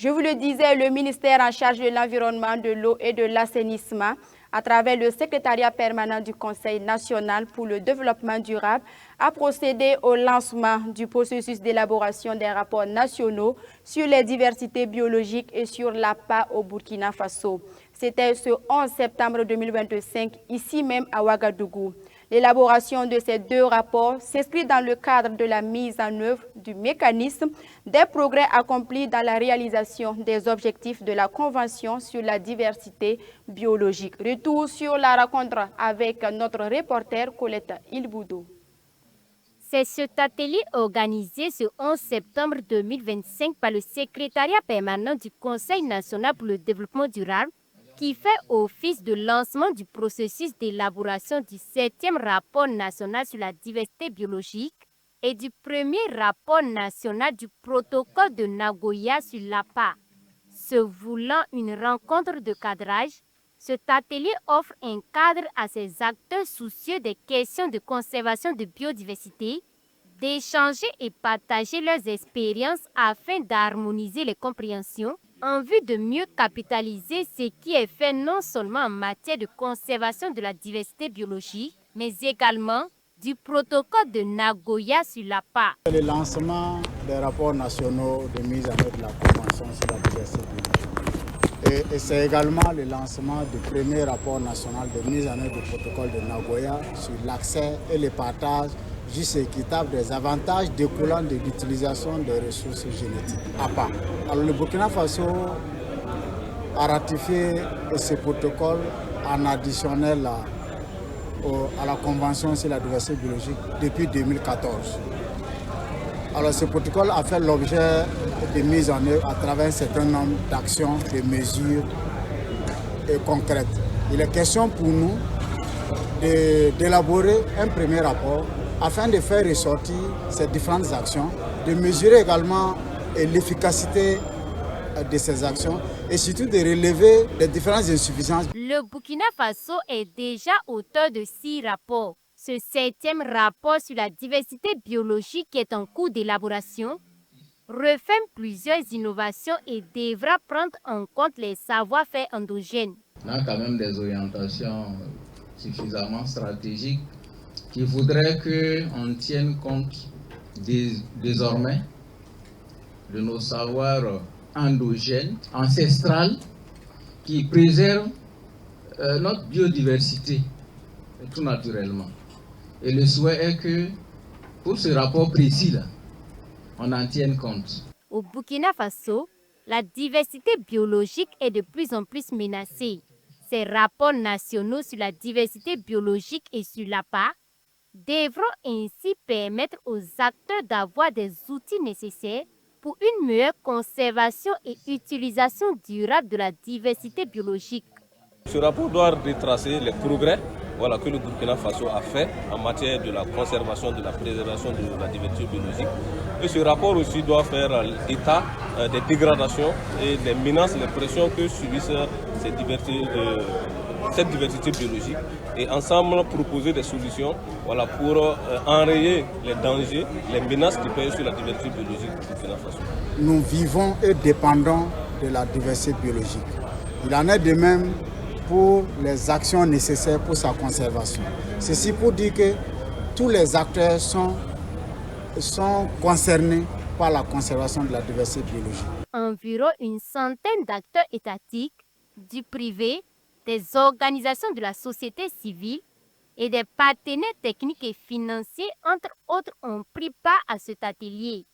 Je vous le disais, le ministère en charge de l'environnement, de l'eau et de l'assainissement, à travers le secrétariat permanent du Conseil national pour le développement durable, a procédé au lancement du processus d'élaboration des rapports nationaux sur les diversités biologiques et sur l'APA au Burkina Faso. C'était ce 11 septembre 2025, ici même à Ouagadougou. L'élaboration de ces deux rapports s'inscrit dans le cadre de la mise en œuvre du mécanisme des progrès accomplis dans la réalisation des objectifs de la Convention sur la diversité biologique. Retour sur la rencontre avec notre reporter Colette Ilboudou. C'est cet atelier organisé ce 11 septembre 2025 par le secrétariat permanent du Conseil national pour le développement durable qui fait office de lancement du processus d'élaboration du 7e rapport national sur la diversité biologique et du premier rapport national du protocole de Nagoya sur l'APA. Se voulant une rencontre de cadrage, cet atelier offre un cadre à ses acteurs soucieux des questions de conservation de biodiversité, d'échanger et partager leurs expériences afin d'harmoniser les compréhensions en vue de mieux capitaliser ce qui est fait non seulement en matière de conservation de la diversité biologique, mais également du protocole de Nagoya sur l'APA. Le lancement des rapports nationaux de mise en œuvre de la Convention sur la diversité biologique. Et c'est également le lancement du premier rapport national de mise en œuvre du protocole de Nagoya sur l'accès et le partage juste équitable des avantages découlant de l'utilisation des ressources génétiques, APA. Alors le Burkina Faso a ratifié ce protocole en additionnel à la Convention sur la diversité biologique depuis 2014. Alors ce protocole a fait l'objet de mise en œuvre à travers un certain nombre d'actions, de mesures concrètes. Il est question pour nous d'élaborer un premier rapport afin de faire ressortir ces différentes actions, de mesurer également l'efficacité de ces actions et surtout de relever les différentes insuffisances. Le Burkina Faso est déjà auteur de 6 rapports. Ce 7e rapport sur la diversité biologique qui est en cours d'élaboration refait plusieurs innovations et devra prendre en compte les savoir-faire endogènes. On a quand même des orientations suffisamment stratégiques qui voudraient qu'on tienne compte désormais de nos savoirs endogènes, ancestrales, qui préservent notre biodiversité tout naturellement. Et le souhait est que pour ce rapport précis, là, on en tienne compte. Au Burkina Faso, la diversité biologique est de plus en plus menacée. Ces rapports nationaux sur la diversité biologique et sur l'APA devront ainsi permettre aux acteurs d'avoir des outils nécessaires pour une meilleure conservation et utilisation durable de la diversité biologique. Ce rapport doit retracer les progrès que le Burkina Faso a fait en matière de la conservation, de la préservation de la diversité biologique. Et ce rapport aussi doit faire état des dégradations et des menaces, les pressions que subissent cette diversité biologique et ensemble proposer des solutions pour enrayer les dangers, les menaces qui pèsent sur la diversité biologique du Burkina Faso. Nous vivons et dépendons de la diversité biologique. Il en est de même pour les actions nécessaires pour sa conservation. Ceci pour dire que tous les acteurs sont concernés par la conservation de la diversité biologique. Environ une centaine d'acteurs étatiques, du privé, des organisations de la société civile et des partenaires techniques et financiers, entre autres, ont pris part à cet atelier.